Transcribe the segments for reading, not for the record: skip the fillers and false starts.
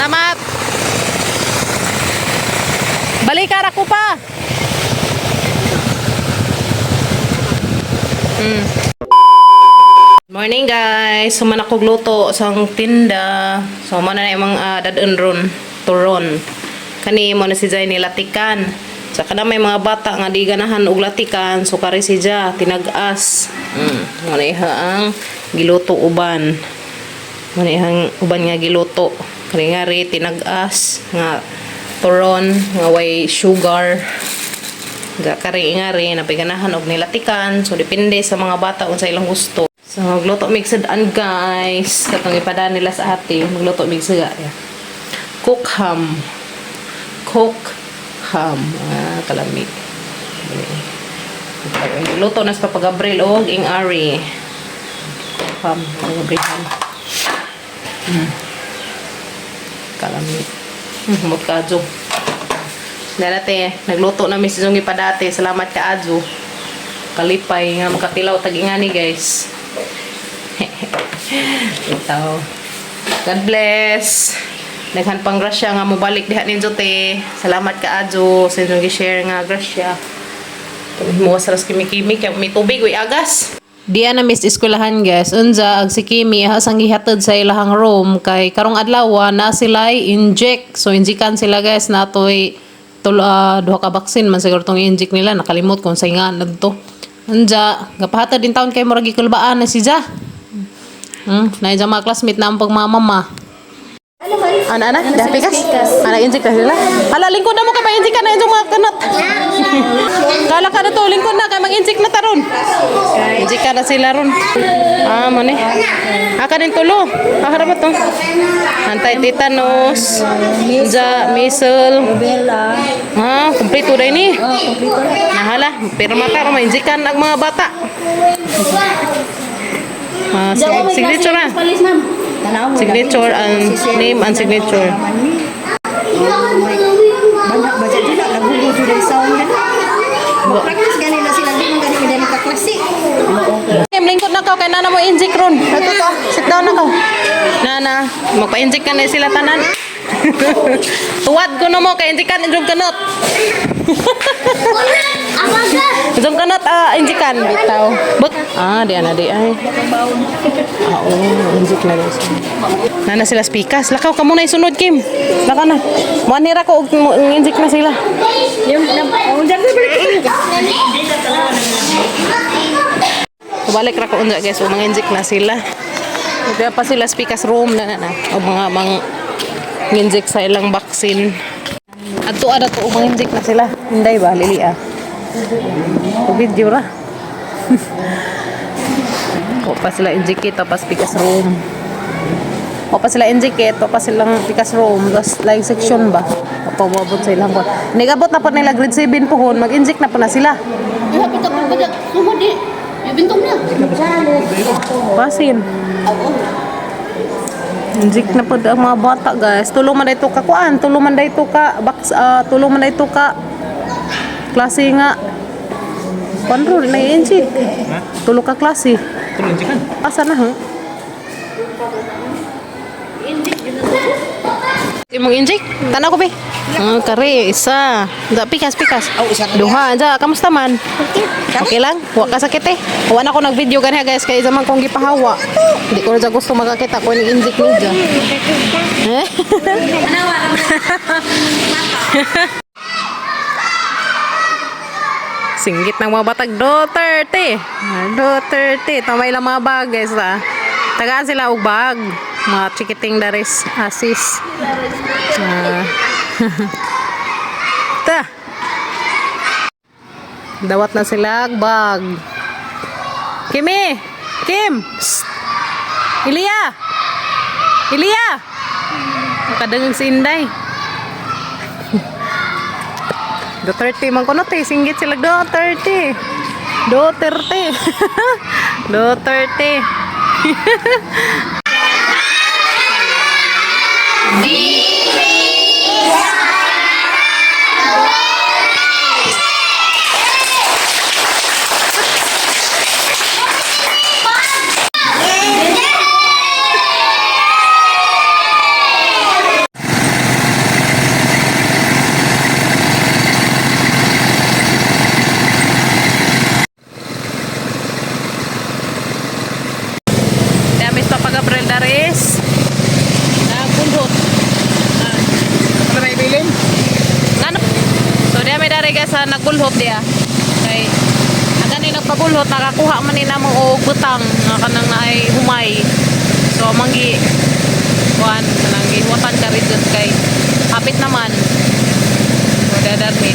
Salamat. Balikar ako pa. Morning guys. Suman ako gluto sa tinda. So man na yung mga dadun ron, turon. Kani mo na si Jay nilatikan. Saka na may mga bata nga di ganahan og latikan, so kari si Jay tinag-as. Mo na ang giluto uban. Mo na ang uban nga giluto. Kani nga ri tinag-as nga turon nga way sugar. Kari nga ri napiganahan og nilatikan, so depende sa mga bata unsa ilang gusto. So, magluto mixed an guys. Katong ipada nila sa ate. Magluto mixed ga. Cook ham. Cook ham. Kalami. Luto na sa pag-abril o ing ari. Ham. Pag-abril ham. Kalami. Mutkajo. Dati, nagluto na Miss Zungi padate. Salamat ka Adjo. Kalipay nga makatilaw tag-ingani guys. Ito. God bless. Naghan pang grasya nga mo balik diha ninyo te. Salamat ka Adjo sa inyong gi-share nga grasya. Mo saras kimi-kimi kay may tubig uy agas. Diya na Miss Eskwelahan guys. Unsa ag si Kimi hasang gihatod sa ilahang room kay karong adlaw na sila inject. So injikan sila guys natoy duha ka vaccine man siguro tong inject nila, nakalimot kung sa nga nadto. Anja, gapahatad din taon kay murag gikulbaan na si Ja. Na yung mga classmate na ang pagmamama. Ana, dah pikas? Ana, injik na sila. Hala, lingkod na mo kay mag-injik ka na yung mga kanot. Kala ka na to, lingkod na kay mag-injik na taron. Injik ka na sila ron. Mani. Aka din tulo. Aka ba to? Antay tetanus. Ja, measles. Kompleto na ini. Nahala, pero mata ron ma-injikan ang mga bata. Signature na. Signature and name and signature. Banyak baca juga lagu judul sound kan. Praktis gani na sila din gani medani ka klase. Lingkod na ka kay nana mo injik ron. Ato ka. Sit down na ka. Nana, magpa-injik ka na sila tanan. Tuwad ko na mo kay injikan injog kanot. Injog kanot injikan bitaw. But di ana di ay. Injik na guys. Nana sila spikas. Lakaw ka muna isunod Kim. Laka na. Manira ko injik na sila. Yung balik. Balik ra ko unja guys, mga injik na sila. Kaya pa sila spikas room na o mga injik sa ilang vaccine. Adto ada to mga injik na sila. Hinday ba lili video ra. O pa sila injik tapos spikas room. O pa sila injik o pa silang spikas room, tapos like section ba. Pamabot sa ilang kon. Nigabot na po nila grade 7 pohon, mag-injik na po na sila. Dapat ka pagbadak. Sumod di. Yung bintong niya. Basin. Injik na po ang mga bata guys. Tulong man dito ka kuan, tulong man dito ka tulong man dito ka klase nga. Panro na injik. Tulong ka klase. Tulong injikan. Asa na Imong injik? Tanaw ko be. Kare isa. Da pikas. Duha aja. Kamusta man? Okay lang? Wa ka sakit eh. Wa na ko nag-video ganha guys kay zaman kong gipahawa. Hindi ko na gusto makakita ko ni injik ni Ja. Singgit ng mga batag Duterte. Tamay lang mga bag guys tagaan sila og bag. Mga chikiting daris asis. Ta. Dawat na sila bag. Kimi. Kim. Psst. Ilia. Makadangang si Inday. Duterte man kunot singgit sila Duterte. dares. Nagbulhot. Ano na ibilin? Ano? So diya may dari guys nagbulhot diya. Kay aga ni nagpabulhot nakakuha man ni namong og butang nga kanang naay humay. So manggi kuan kanang gihuwatan ka rin dyan kay kapit naman. So dadar ni.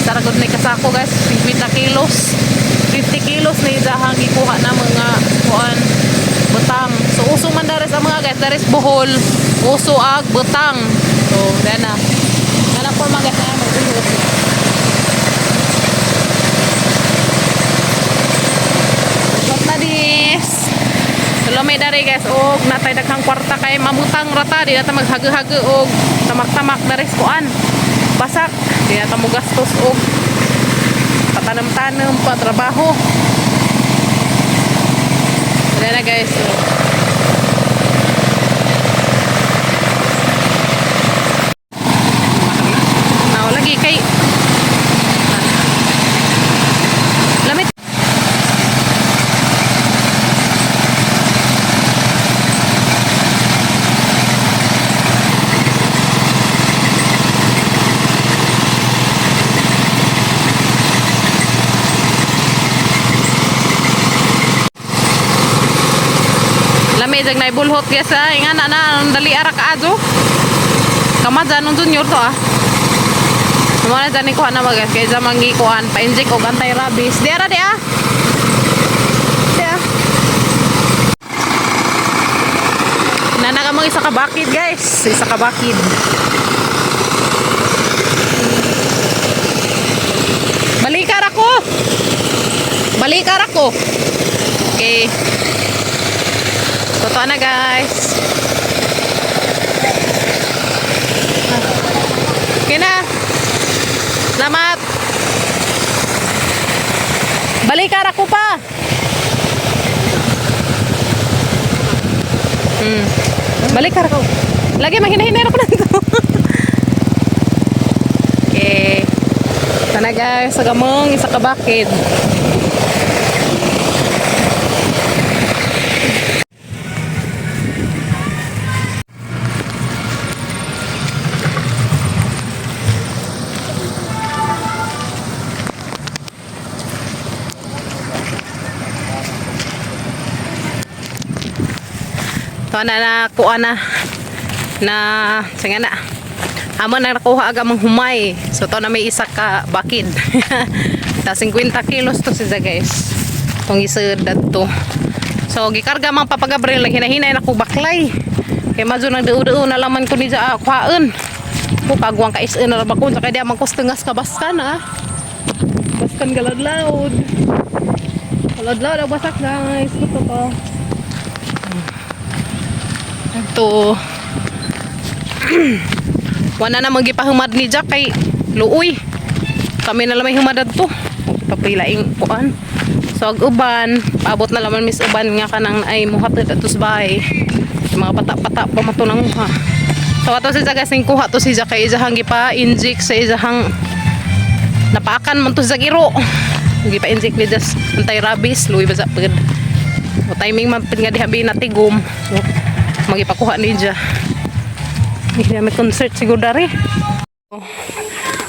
Saragod ni kasako guys 50 kilos. 50 kilos na idahang gikuha na mga kuan butang. So uso man dares ang mga guys, dares buhol, uso ag butang. So dana. Kana po mga guys na magbulhot. Bulhot na dis. Tulo may dari guys og natay daghang kwarta kay mamutang rata di nata maghage-hage og tamak-tamak dares kuan. Basak di nata mo gastos og patanam-tanam pa trabaho. Ayan na guys. So. Now, lagi kay lamit. Lamig na ibulhot guys ha. Inga na dali ara ka ajo. Kamadza nung junior to ah. Sumala dyan ko na mag guys. Kaya dyan mangi kuhan. Pa-inject o anti-rabies. Di ara di ah. Di ah. Nanaka mo isa ka bakid guys. Isa ka bakid. Balikar ako. Balikar ako. Okay. Totoo na guys. Okay na. Salamat. Balikar ako pa. Balikar ako. Lagi mahina-hina ako na ito. Okay. Ito na guys. Sagamong isa ka bakid. So na kuha na sige na amo na nakuha aga mong humay. So to na may isa ka bakid. Ta 50 kilos to siya guys. Tong isa dadto. So gikarga mang papagabril lang hinahinay na ko baklay. Kay madyo nang deu-deu na laman ko ni sa kuhaan. Ko kagwang ka is na bakon sa kay di man kostengas ka baskan ha. Baskan galadlaud. Galadlaud ang basak guys. Ito to. Ito wala na magipahumad ni Jack kay luoy kami na lang may humad to papilaing kuan so ag-uban paabot na laman mis uban nga kanang ay muhatid atos bahay mga pata-pata pa matunang ha so ato si Jack kasing kuha to si Jack kay izahang gipa inject sa izahang napaakan man to sa giro gipa inject ni just anti-rabies luoy ba sa pagod o timing man nga dihabi natigom so magipakuha ni Jack. Hindi na may concert siguro dari.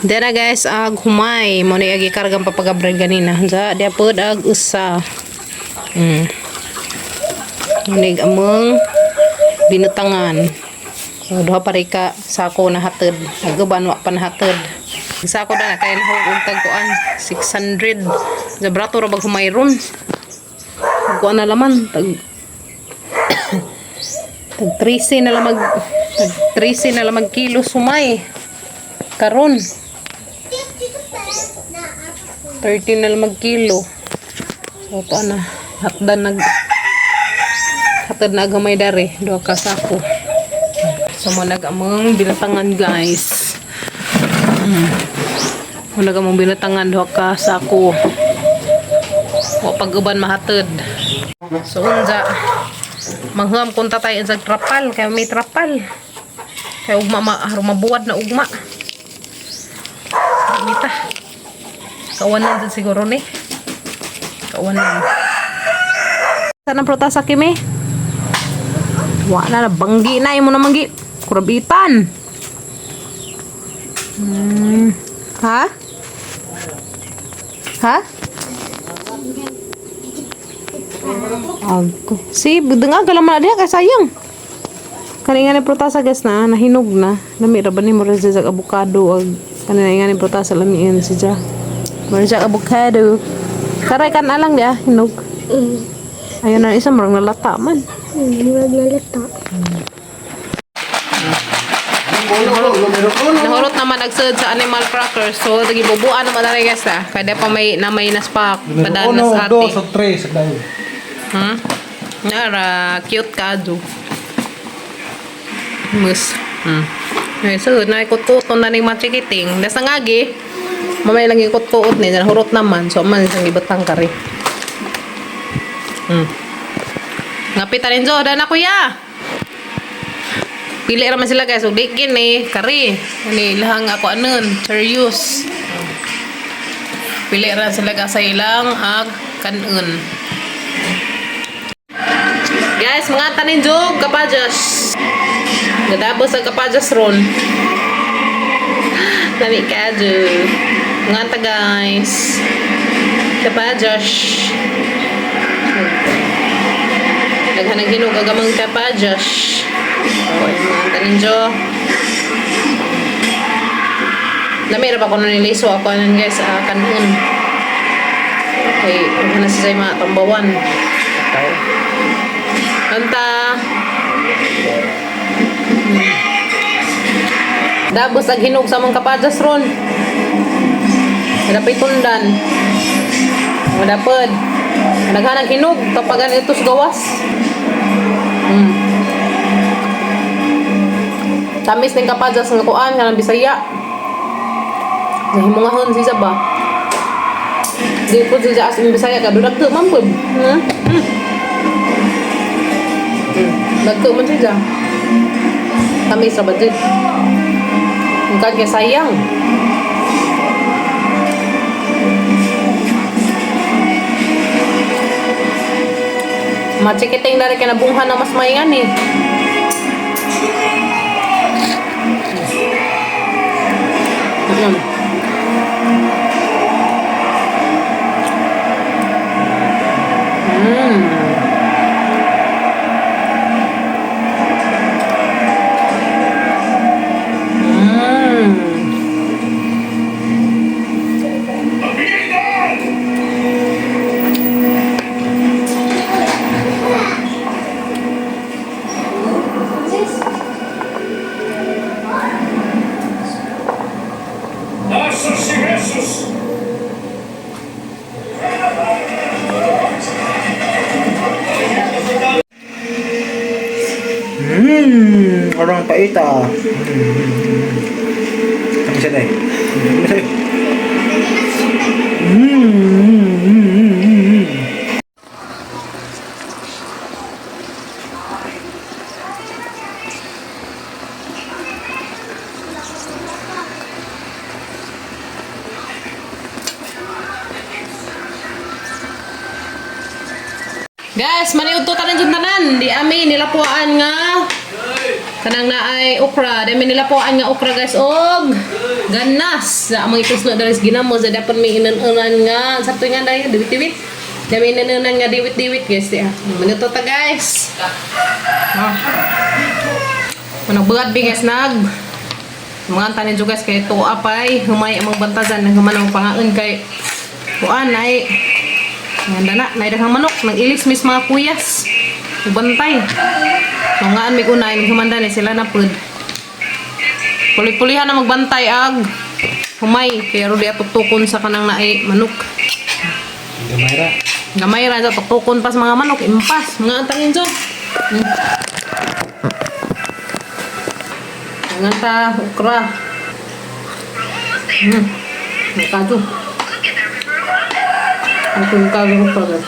Dara guys, ag humay. Mo ni agi kargang papagabrad ganina. Sa dia pod ag usa. Ni among binutangan. So duha pa ka sako na hatod. Aguban wa pa na hatod. Sako na kay nahug tagkuan 600. Sa brato ra bag humay ron. Kuan na laman tag 13 na lang kilo sumay karon 13 na lang kilo so ito na hatad na gamay dare duha ka sako so mo nagamang binatangan guys mo nagamang binatangan duha ka sako o pag-uban mahatad so unja mangham kung tatay sa trapal kaya may trapal kaya ugma mabuwad na ugma mita kawanan din siguro ni kawanan Saan ang protasa, Kimi? Wala na, banggi na. Imo na manggi. Kurabitan. Ha? Ha? Ako. Si, budeng aga lang man diha kay sayang. Kanina ni protasa guys na nahinog na. Lami ra ba ni mo sa avocado ag kanina ni protasa lami yan siya. Mo sa avocado. Karay kan alang dia hinog. Ayun na isa murang lalata man. Murag lalata. Nahurot naman nagsud sa animal crackers. So gibubuan naman na guys na. Kada pa may naspak padan na sa ati. 1, 2, 3 sa dayo. Nara cute ka do. Mus. Okay, so na ikot-kuton na ning machikiting. Das ngagi. Mamay lang ikot-kuot ni nahurot naman. So man isang ibatang kari. Ngapit rin jo dan ako ya. Pili raman sila guys. Ug dikin ni kari. Ani lahang ako anon, serious. Pili ra sila ka sa ilang ag kanon. Guys, mga tanin jog kapajas. Gadabos ang kapajas ron. Lami ka jog. Mga ta guys. Kapajas. Naghanang hinog agamang kapajas. O, mga tanin jog. Lami ra ba ko niliso ako anan guys, kanon. Okay, huwag na siya mga tambawan. Okay. Anta. Dabos ag hinog sa mga kapadas ron. Dapat tundan. Madapod. Naghanang hinog kapag itos gawas. Tamis ng kapadas ng kuan kanang Bisaya. Nahimungahon siya ba? Di po siya as Bisaya ka dudak to man pud. Nagto man siya. Tamis ra ba dyan? Ang kanya sayang. Machikiting na rin kinabunghan na mas maingan eh. Nossos ingressos. Orang paita. Kami siya dahil. Guys, maniudto tanan jud tanan. Di ami nilapuan nga kanang naay okra. Di ami nilapuan nga okra guys og ganas. Sa among ituslo dali ginamo sa dapat may inan-unan nga sa tuingan dayon diwit-diwit. Di ami inan-unan nga diwit-diwit guys di. Maniudto ta guys. Managbuhat bi guys nag mga tanan jud guys kay tuwa pay humay among bantasan nang humanong pangaon kay kuan ay nganda na, naidahang manok, nag-ilis mis mga kuyas. Ubantay. Nungaan may kunay, may humanda ni sila na pud. Puli-pulihan na magbantay ag. Humay, kaya ro di tukon sa kanang naay manok. Gamayra. Gamayra sa tukon pas mga manok, impas. Mga antangin dyan. Mga ta, ukra. Nakadyo. Ang kagano pa rin.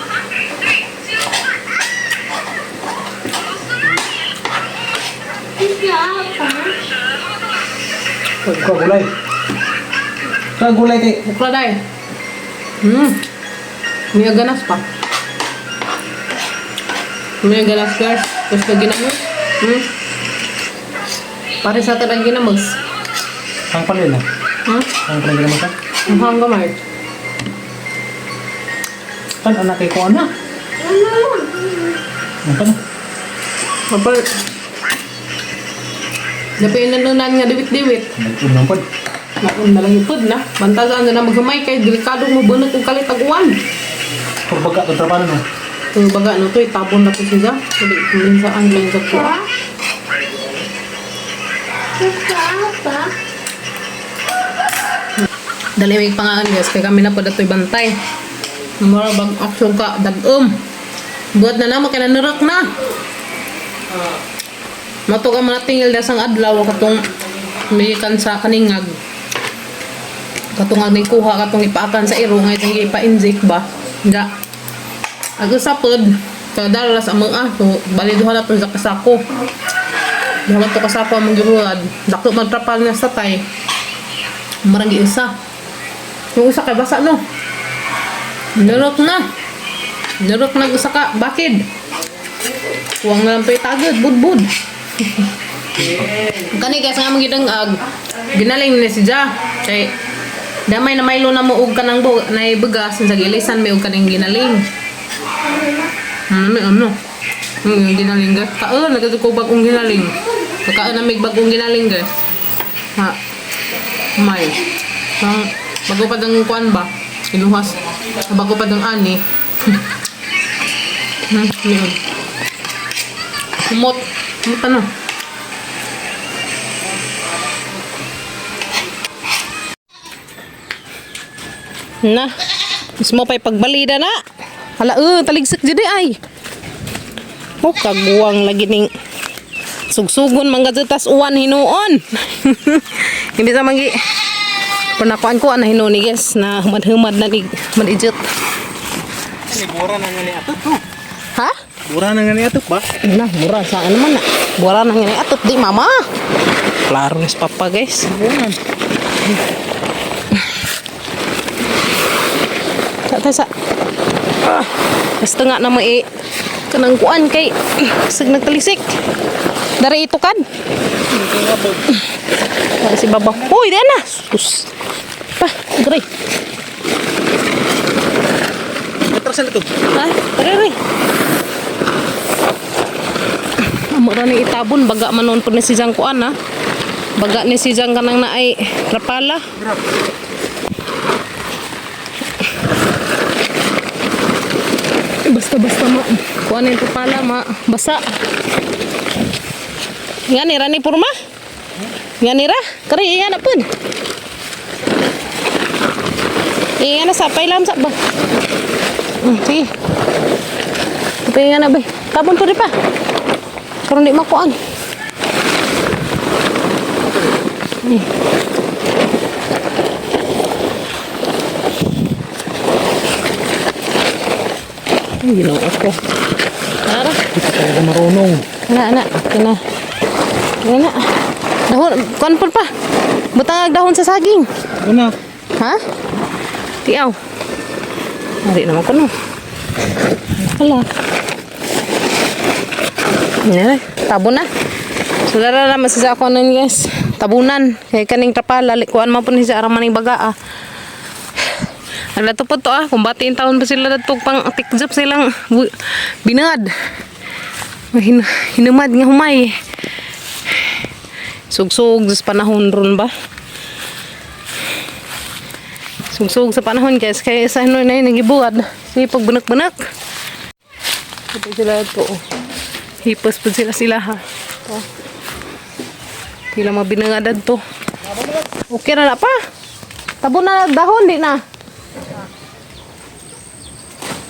Kagulay. Kagulay kay. Ukra day. May ganas pa. May galas guys. Gusto ginamos. Pare sa tanang ginamos. Ang pala na. Ha? Ang pala ginawa ka? Ang hangga Mark. Kan anak kay ko ana. Ang pala. Kapal. Napiinanunan nga diwit-diwit. Nag-unang pod. Naun na lang ipod na. Bantagaan na maghamay kay delikado mo bunot kung kalitaguan. Pagbaga ko trabaho no. Kung baga no to, itabon na to siya. Hindi kuminsaan lang sa kuha. Dalimig pa nga guys, kaya kami na po dato'y bantay. Mara bag aksyon ka, dagom. Buat na naman, kaya nanurak na. Mato ka manatingil na sang adlaw, katong umiikan sa kaningag. Katong ang kuha, katong ipaakan sa iro, ngayon yung ipa-inject ba? Nga.Ag-usapod, kadalas ang mga ato, baliduhan na to sa kasako. Dapat to kasako ang magjuruad. Dako magtrapal na sa tay. Marang isa. Yung isa kay basa no. Nurok na. Nurok na usa ka. Bakid. Huwag na lang pa itagod. Budbud. Kani guys nga magidang ginaling ni si Ja. Kay damay na maylo na muog ka ng bugas sa gilisan may ug kaning ginaling. Ano? Yung ginaling guys. Kaan nagatuko bagong ginaling. Kaan na may bagong ginaling guys. Ha. May. Bago pa ng kuan ba? Inuhas. Bago pa ng ani. Yun. Kumot. Kumot ano? Na. Mas mo pa'y pagbalida na. Hala, taligsik dyan ay. Oh, kaguwang lagi ning sugsugon manggazutas uwan hinuon. Hindi sa manggi. Panakuan ko na hinuni guys na humad-humad na ni madijut. Ni bura na nga ni atot no. Ha? Bura na nga ni atot ba? Na, mura sa ano man na. Bura na nga ni atot di mama. Klaro ni papa guys. Buran. Sa. Basta nga na mai kanang kuan kay sig nagtalisik. Dari ito kan. Si baba. Hoy, di na. Sus. Pa, gray. Atrasan ito. Ha? Gray. Amo ra ni itabon baga manon po ni si Jang kuan ha. Baga ni si Jang kanang naay rapala. Basta ma kuan ni rapala ma basa. Nga ni rani purma? Nga ni ra? Kari iya na pun. Iya na sapay lam sa ba? Sige. Tapi nga na ba? Tabon po di pa. Karon di makuan. Ginawa ako. Tara. Kita talaga marunong. Anak. Kena. Dahon, kuan po pa. Butang dahon sa saging. Una. Ha? Tiaw. Hari naman ko no. Hala. Yan, tabon na. Saudara naman sa ako nun guys. Tabunan. Kaya kaning trapala. Kuan man po ni sa aramaning baga Naglato po to kung batiin taon pa sila datog pang tikjap silang binad. Hinumad nga humay. Sugsug sa panahon ron ba? Sugsug sa panahon guys. Kaya sa ano na yun nagibuad. Sige pag bunak-bunak. Ito sila ito. Hipos po sila ha. Ito. Sila mabinangadad to. Okay na pa. Tabo na dahon di na.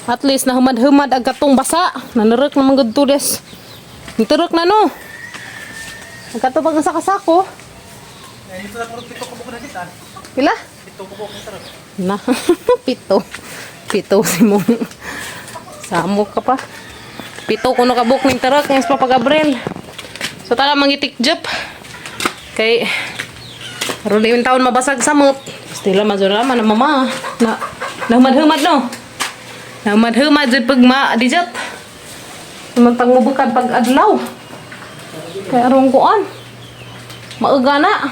At least na humad-humad ang katong basa. Nanarek na mga tudes. Niterek na no. Ang katong pag nasa kasako. Pila? Na. Pito si mong. Samo ka pa. Pito kuno ka buk ning terek ng papagabrel. So tala mangitik job. Kay aron yung taon mabasag samot. Stila mazura man mama na humad-humad no. Humad-humad jud pag ma dijat. Samantang mubukad pag adlaw. Kaya arong kuan. Maaga na.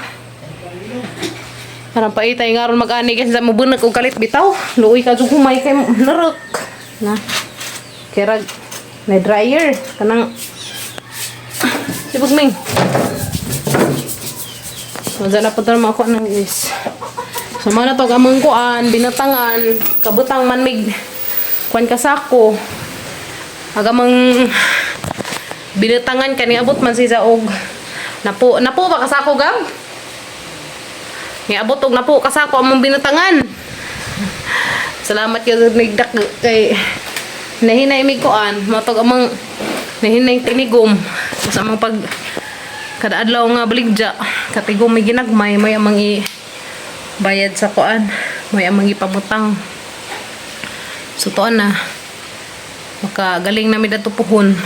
Parang paitay nga ron mag-ani kasi sa mabunag og kalit bitaw. Luoy ka jud humay kay larok. Na. Kaya na dryer kanang sibog ming. Wala na po tayo mga kuan ng guys. So mga na to amang kuan, binatangan, kabutang manmig kuan kasako. Agamang binatangan kani abot man siya og napo ba kasako gam? Ni abot og napo kasako among binatangan. Salamat kay nigdak kay nahinay mig kuan, matog amang nahinay tinigom sa among pag kada adlaw nga baligja katigom may ginagmay may amang i bayad sa kuan, may amang ipamutang. So tuan na makagaling na mi dato puhon.